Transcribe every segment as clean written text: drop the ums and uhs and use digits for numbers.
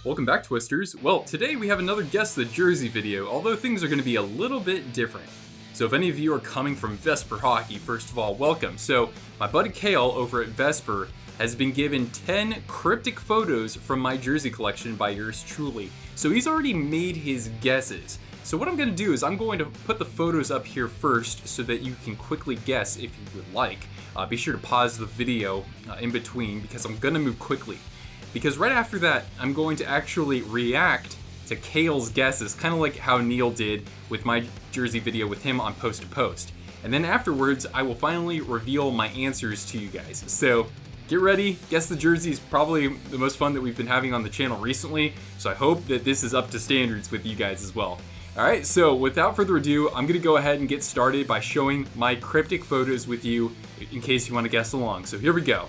Welcome back, Twisters. Well, today we have another Guess the Jersey video, although things are going to be a little bit different. So if any of you are coming from Vesper Hockey, first of all, welcome. So my buddy Kale over at Vesper has been given 10 cryptic photos from my jersey collection by yours truly. So he's already made his guesses. So what I'm going to do is I'm going to put the photos up here first so that you can quickly guess if you would like. Be sure to pause the video in between because I'm going to move quickly. Because right after that, I'm going to actually react to Kale's guesses, kind of like how Neil did with my jersey video with him on Post to Post. And then afterwards, I will finally reveal my answers to you guys. So get ready. Guess the Jersey is probably the most fun that we've been having on the channel recently. So I hope that this is up to standards with you guys as well. All right, so without further ado, I'm gonna go ahead and get started by showing my cryptic photos with you in case you wanna guess along. So here we go.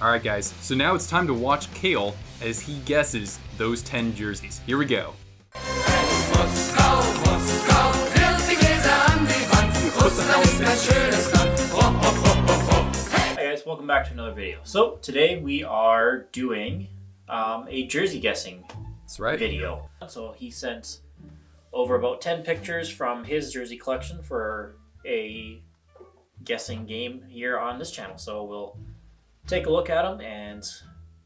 Alright guys, so now it's time to watch Kale as he guesses those 10 jerseys. Here we go. Hi guys, welcome back to another video. So today we are doing a jersey guessing video. So he sent over about 10 pictures from his jersey collection for a guessing game here on this channel. So we'll take a look at them and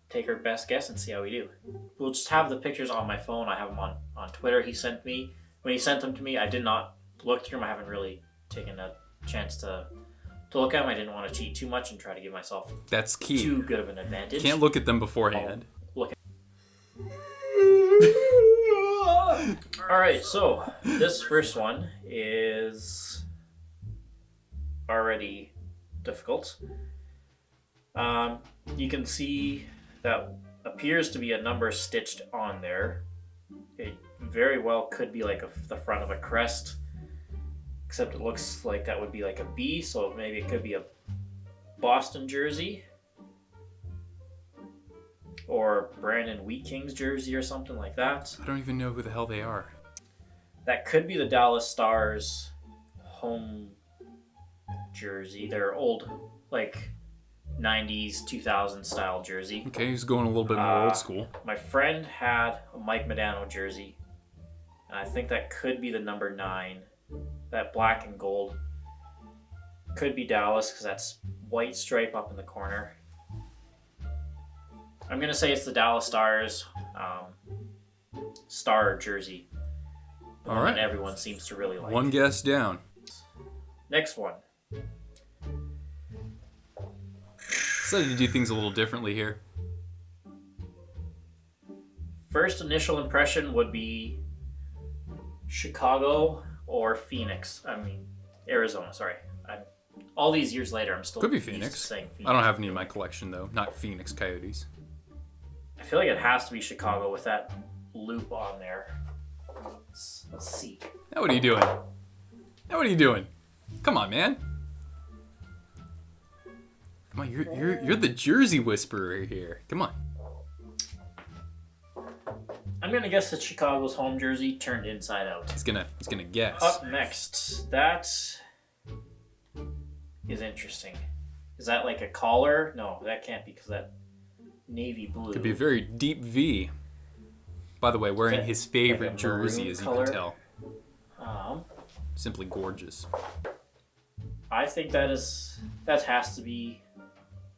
take our best guess and see how we do. We'll just have the pictures on my phone. I have them on Twitter. He sent me, when he sent them to me, I did not look through them. I haven't really taken a chance to look at them. I didn't want to cheat too much and try to give myself That's key. Too good of an advantage. Can't look at them beforehand. Alright, so this first one is already difficult. You can see that appears to be a number stitched on there. It very well could be like the front of a crest, except it looks like that would be like a B, so maybe it could be a Boston jersey or Brandon Wheat Kings jersey or something like that. I don't even know who the hell they are. That could be the Dallas Stars home jersey. Their old, like, 90s, 2000 style jersey. Okay, he's going a little bit more old school. My friend had a Mike Modano jersey, and I think that could be the number 9. That black and gold could be Dallas because that's white stripe up in the corner. I'm gonna say it's the Dallas Stars star jersey. All right. That everyone seems to really like. One guess down. Next one. Decided to do things a little differently here. First initial impression would be Chicago or Phoenix. I mean, Arizona, sorry. All these years later, I'm still Could be Phoenix. Saying Phoenix. I don't have any in my collection though. Not Phoenix Coyotes. I feel like it has to be Chicago with that loop on there. Let's see. Now what are you doing? Now what are you doing? Come on, man. Come on, you're the Jersey whisperer here. Come on. I'm gonna guess that Chicago's home jersey turned inside out. He's gonna guess. Up next, that is interesting. Is that like a collar? No, that can't be because that navy blue. Could be a very deep V. By the way, wearing his favorite like jersey, as you color? can tell. Simply gorgeous. I think that has to be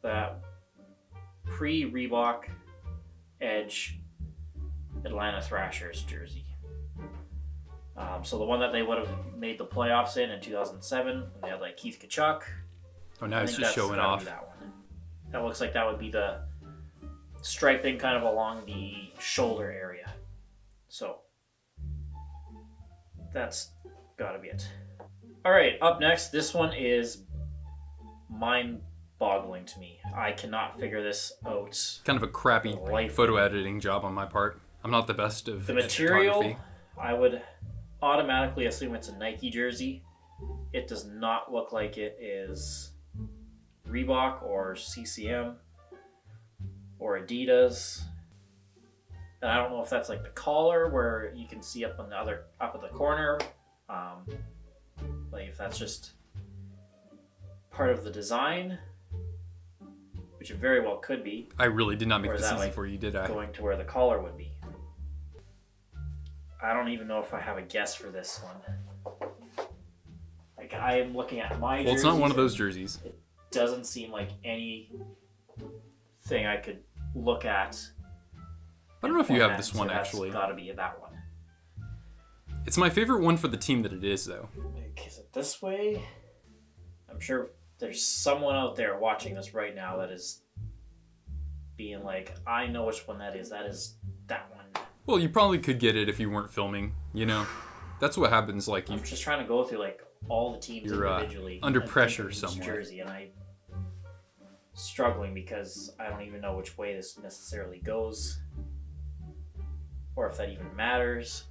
that pre-Reebok Edge Atlanta Thrashers jersey. So the one that they would have made the playoffs in 2007 when they had like Keith Kachuk. Oh, now it's just showing off. That one. That looks like that would be the striping kind of along the shoulder area. So that's gotta be it. All right, up next, this one is mind-boggling to me. I cannot figure this out. Kind of a crappy photo editing job on my part. I'm not the best of the material. photography. I would automatically assume it's a Nike jersey. It does not look like it is Reebok or CCM or Adidas. And I don't know if that's like the collar where you can see up at the corner. Like if that's just part of the design, which it very well could be. I really did not make this easy for you, did I? Going to where the collar would be. I don't even know if I have a guess for this one. Like I am looking at my jerseys. Well, it's not one of those jerseys. It doesn't seem like anything I could look at. I don't know if you have this one, actually. It's got to be that one. It's my favorite one for the team that it is, though. Like, is it this way? I'm sure there's someone out there watching this right now that is being like, I know which one that is. That is that one. Well, you probably could get it if you weren't filming, you know? That's what happens, like you... I'm just trying to go through, like, all the teams individually. Under pressure somewhere. Jersey, and I'm struggling because I don't even know which way this necessarily goes. Or if that even matters.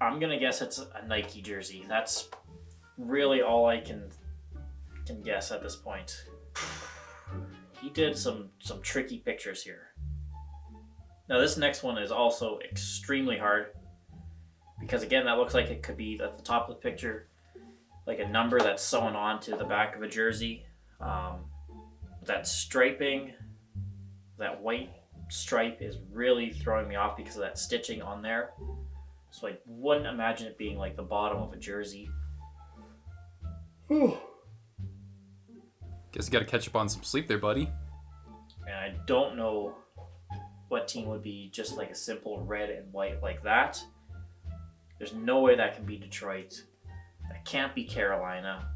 I'm gonna guess it's a Nike jersey. That's really all I can guess at this point. He did some tricky pictures here. Now this next one is also extremely hard because again that looks like it could be at the top of the picture like a number that's sewn onto the back of a jersey. That striping, that white stripe is really throwing me off because of that stitching on there. So I wouldn't imagine it being like the bottom of a jersey. Guess you gotta catch up on some sleep there, buddy. And I don't know what team would be just like a simple red and white like that. There's no way that can be Detroit. That can't be Carolina.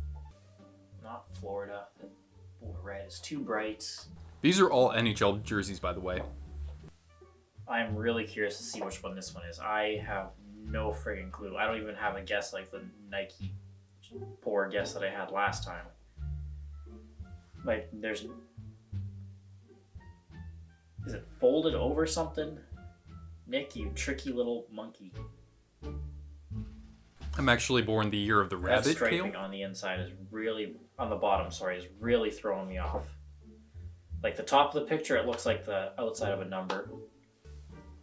Not Florida. The red is too bright. These are all NHL jerseys, by the way. I'm really curious to see which one this one is. I have no friggin' clue. I don't even have a guess like the Nike poor guess that I had last time. Like, there's... Is it folded over something? Nick, you tricky little monkey. I'm actually born the year of the rabbit, that striping Kale. On the inside is really... On the bottom, sorry, is really throwing me off. Like, the top of the picture, it looks like the outside of a number.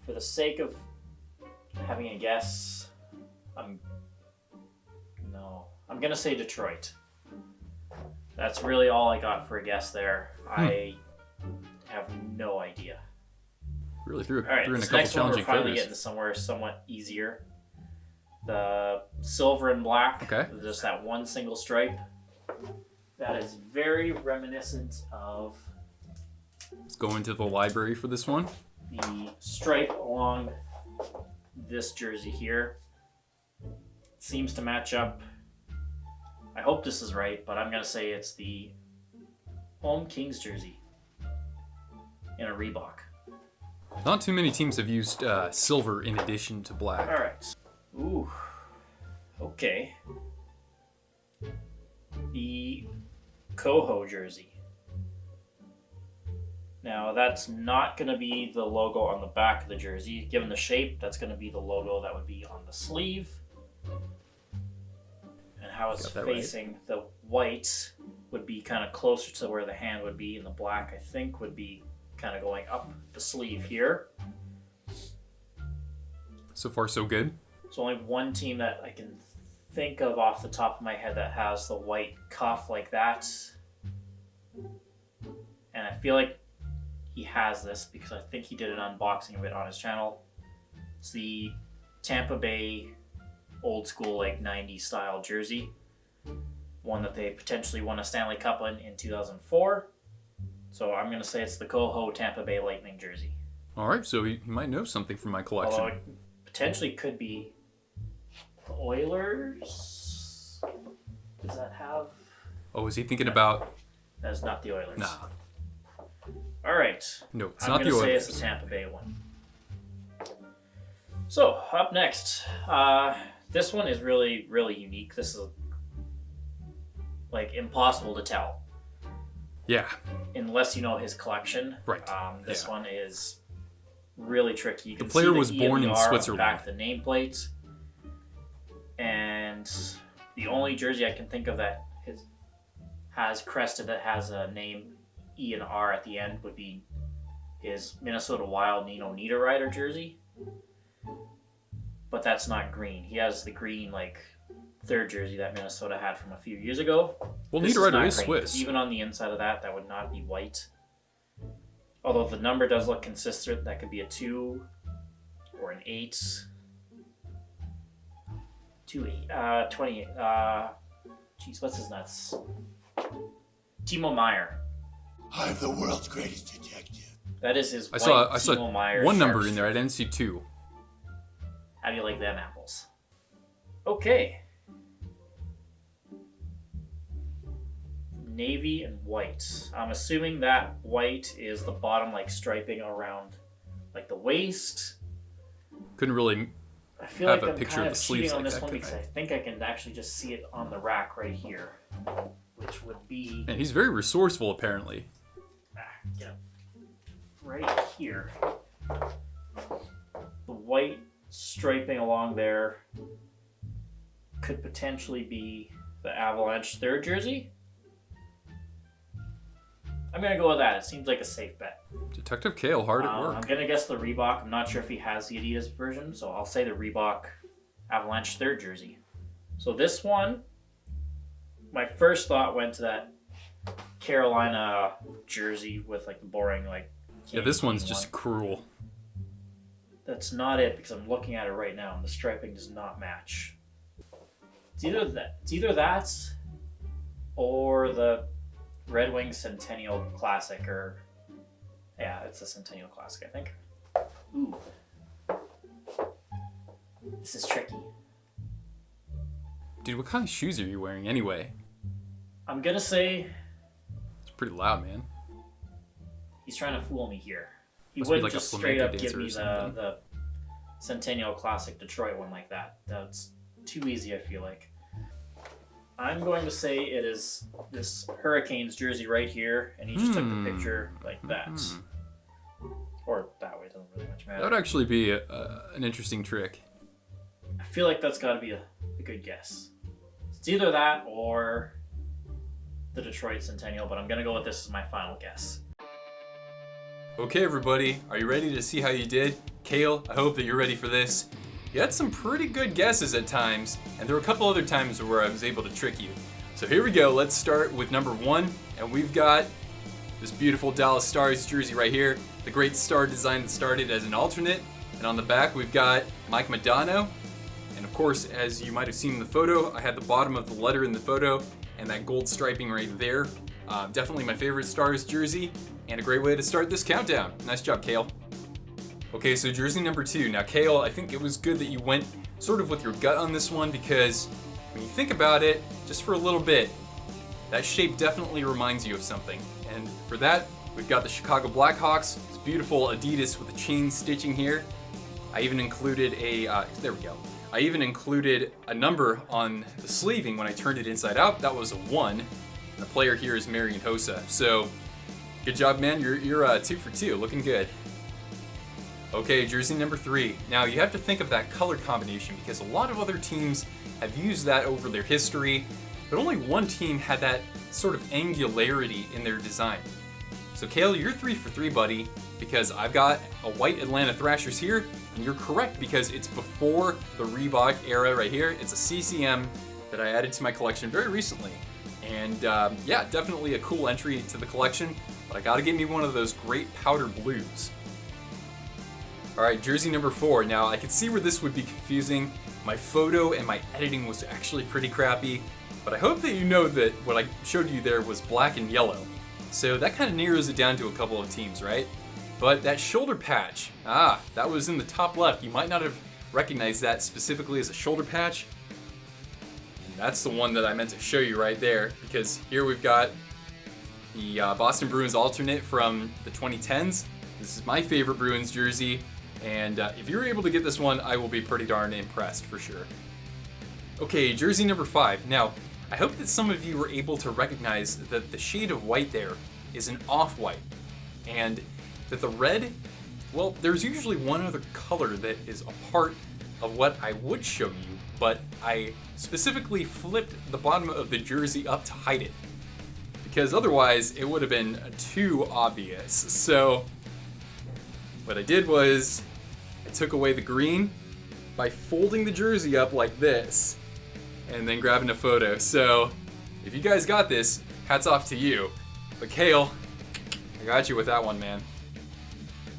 For the sake of having a guess, I'm gonna say Detroit. That's really all I got for a guess there. I have no idea. Really threw in a couple next one, we're challenging finally photos. getting to somewhere somewhat easier. The silver and black, okay. Just that one single stripe. That is very reminiscent of... Let's go into the library for this one. The stripe along this jersey here seems to match up. I hope this is right, but I'm going to say it's the home Kings jersey in a Reebok. Not too many teams have used silver in addition to black. All right. Ooh. Okay. The Coho jersey. Now, that's not going to be the logo on the back of the jersey. Given the shape, that's going to be the logo that would be on the sleeve. And how it's facing, right. The white would be kind of closer to where the hand would be, and the black, I think, would be kind of going up the sleeve here. So far, so good. There's only one team that I can think of off the top of my head that has the white cuff like that. And I feel like he has this because I think he did an unboxing of it on his channel. It's the Tampa Bay old school like 90s style jersey. One that they potentially won a Stanley Cup in 2004. So I'm going to say it's the Coho Tampa Bay Lightning jersey. All right, so he might know something from my collection. Although it potentially could be the Oilers. Does that have... Oh, is he thinking about... That is not the Oilers. Nah. All right. No, it's not the Oilers. I'm going to say it's the Tampa Bay one. So, up next. This one is really, really unique. This is, like, impossible to tell. Yeah. Unless you know his collection. Right. This one is really tricky. You can the player see was born in Switzerland. Back the nameplate, and the only jersey I can think of that has crested that has a name E and R at the end would be his Minnesota Wild Nino Niederreiter jersey. But that's not green. He has the green third jersey that Minnesota had from a few years ago. Well, Niederreiter is green, Swiss. even on the inside of that would not be white. Although the number does look consistent, that could be a 2 or an 8. 28. Jeez, what's his nuts? Timo Meyer. I'm the world's greatest detective. That is his. I saw Timo Meyer one number in there. I didn't see 2. How do you like them apples? Okay. Navy and white. I'm assuming that white is the bottom striping around the waist. Couldn't really I feel have like a I'm picture kind of of the cheating sleeves on like this that, one couldn't because I? I think I can actually just see it on the rack right here, which would be And he's very resourceful, apparently. right here. The white striping along there could potentially be the Avalanche third jersey. I'm going to go with that. It seems like a safe bet. Detective Kale, hard at work. I'm going to guess the Reebok. I'm not sure if he has the Adidas version, so I'll say the Reebok Avalanche third jersey. So this one, my first thought went to that Carolina jersey with the boring Yeah, this one's just cruel. That's not it because I'm looking at it right now and the striping does not match. It's either that or the Red Wings Centennial Classic, or yeah, it's a Centennial Classic, I think. Ooh, this is tricky. Dude, what kind of shoes are you wearing anyway? I'm gonna say It's pretty loud, man. he's trying to fool me here. He Must be wouldn't like a just straight up flamenco give me dancer or something. the Centennial Classic Detroit one like that. That's too easy, I feel like. I'm going to say it is this Hurricanes jersey right here, and he just took the picture like that. Or that way, it doesn't really much matter. That would actually be an interesting trick. I feel like that's got to be a good guess. It's either that or the Detroit Centennial, but I'm going to go with this as my final guess. Okay, everybody, are you ready to see how you did? Kale, I hope that you're ready for this. You had some pretty good guesses at times, and there were a couple other times where I was able to trick you. So here we go, let's start with number 1, and we've got this beautiful Dallas Stars jersey right here, the great star design that started as an alternate, and on the back we've got Mike Modano, and of course, as you might have seen in the photo, I had the bottom of the letter in the photo, and that gold striping right there. Definitely my favorite Stars jersey, and a great way to start this countdown. Nice job, Kale. Okay, so jersey number 2. Now, Kale, I think it was good that you went sort of with your gut on this one because when you think about it, just for a little bit, that shape definitely reminds you of something. And for that, we've got the Chicago Blackhawks. It's beautiful Adidas with the chain stitching here. I even included there we go. I even included a number on the sleeving when I turned it inside out. That was a 1. And the player here is Marian Hossa. So, good job, man. You're 2 for 2. Looking good. Okay, jersey number 3. Now you have to think of that color combination because a lot of other teams have used that over their history, but only one team had that sort of angularity in their design. So Kale, you're 3 for 3, buddy, because I've got a white Atlanta Thrashers here, and you're correct because it's before the Reebok era right here. It's a CCM that I added to my collection very recently. And yeah, definitely a cool entry to the collection, but I gotta get me one of those great powder blues. Alright, jersey number 4. Now, I could see where this would be confusing. My photo and my editing was actually pretty crappy, but I hope that you know that what I showed you there was black and yellow. So that kind of narrows it down to a couple of teams, right? But that shoulder patch, that was in the top left. You might not have recognized that specifically as a shoulder patch. And that's the one that I meant to show you right there, because here we've got the Boston Bruins alternate from the 2010s. This is my favorite Bruins jersey. And if you're able to get this one, I will be pretty darn impressed for sure. Okay, jersey number 5. Now, I hope that some of you were able to recognize that the shade of white there is an off-white, and that the red Well, there's usually one other color that is a part of what I would show you, but I specifically flipped the bottom of the jersey up to hide it, because otherwise it would have been too obvious. So what I did was I took away the green by folding the jersey up like this and then grabbing a photo. So if you guys got this, hats off to you. But Kale, I got you with that one, man.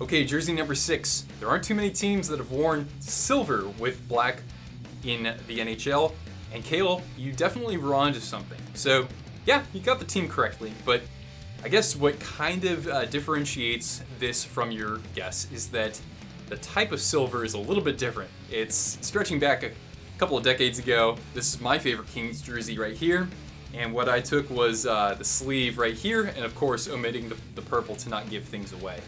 Okay, jersey number 6. There aren't too many teams that have worn silver with black in the NHL, and Kale, you definitely were onto something. So yeah, you got the team correctly, but I guess what kind of differentiates this from your guess is that the type of silver is a little bit different. It's stretching back a couple of decades ago. This is my favorite Kings jersey right here, and what I took was the sleeve right here, and of course omitting the purple to not give things away.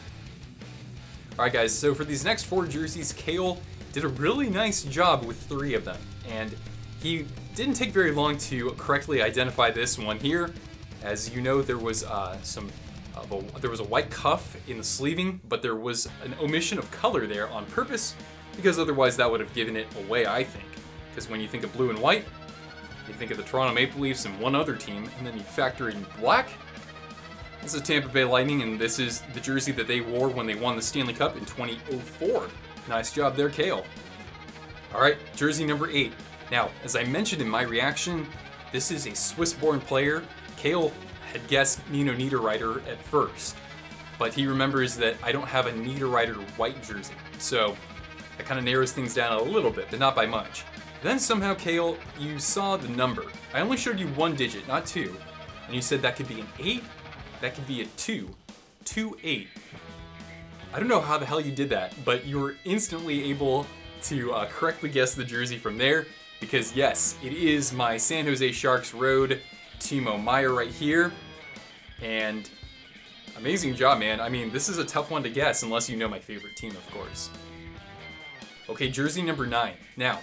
Alright guys, so for these next 4 jerseys, Kale did a really nice job with 3 of them, and he didn't take very long to correctly identify this one here. As you know, there was there was a white cuff in the sleeving, but there was an omission of color there on purpose, because otherwise that would have given it away, I think. Because when you think of blue and white, you think of the Toronto Maple Leafs and one other team, and then you factor in black. This is Tampa Bay Lightning, and this is the jersey that they wore when they won the Stanley Cup in 2004. Nice job there, Kale. Alright, jersey number 8. Now, as I mentioned in my reaction, this is a Swiss-born player. Kale had guessed Nino Niederreiter at first, but he remembers that I don't have a Niederreiter white jersey, so that kind of narrows things down a little bit, but not by much. Then somehow, Kale, you saw the number. I only showed you 1 digit, not 2, and you said that could be an 8, that could be a 2. 2-8. I don't know how the hell you did that, but you were instantly able to correctly guess the jersey from there, because yes, it is my San Jose Sharks road Timo Meier right here, and amazing job, man. I mean, this is a tough one to guess unless you know my favorite team, of course. Okay, jersey number 9. Now,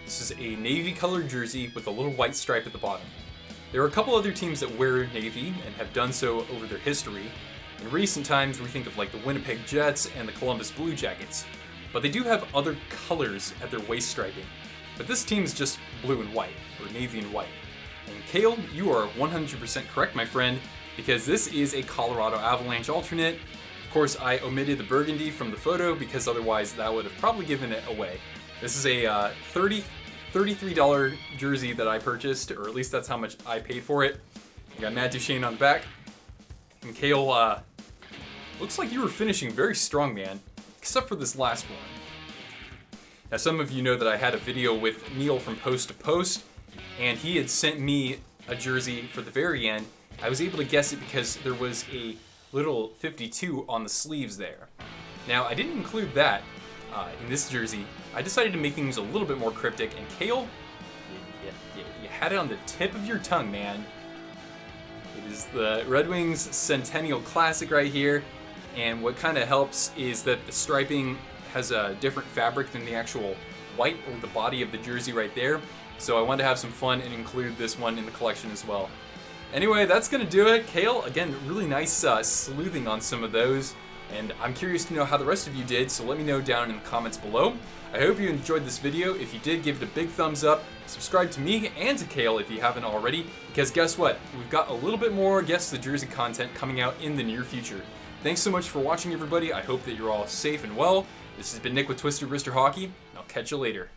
this is a navy colored jersey with a little white stripe at the bottom. There are a couple other teams that wear navy and have done so over their history. In recent times, we think of like the Winnipeg Jets and the Columbus Blue Jackets, but they do have other colors at their waist striping. But this team is just blue and white, or navy and white. And Kale, you are 100% correct, my friend, because this is a Colorado Avalanche alternate. Of course, I omitted the burgundy from the photo because otherwise that would have probably given it away. This is a $33 jersey that I purchased, or at least that's how much I paid for it. I got Matt Duchene on the back. And Kale, looks like you were finishing very strong, man, except for this last one. Now, some of you know that I had a video with Neil from Post to Post, and he had sent me a jersey for the very end. I was able to guess it because there was a little 52 on the sleeves there. Now, I didn't include that in this jersey. I decided to make things a little bit more cryptic, and Kale, you had it on the tip of your tongue, man. It is the Red Wings Centennial Classic right here, and what kind of helps is that the striping has a different fabric than the actual white or the body of the jersey right there. So I wanted to have some fun and include this one in the collection as well. Anyway, that's going to do it. Kale, again, really nice sleuthing on some of those. And I'm curious to know how the rest of you did, so let me know down in the comments below. I hope you enjoyed this video. If you did, give it a big thumbs up. Subscribe to me and to Kale if you haven't already, because guess what? We've got a little bit more Guess the Jersey content coming out in the near future. Thanks so much for watching, everybody. I hope that you're all safe and well. This has been Nick with Twisted Wrister Hockey, and I'll catch you later.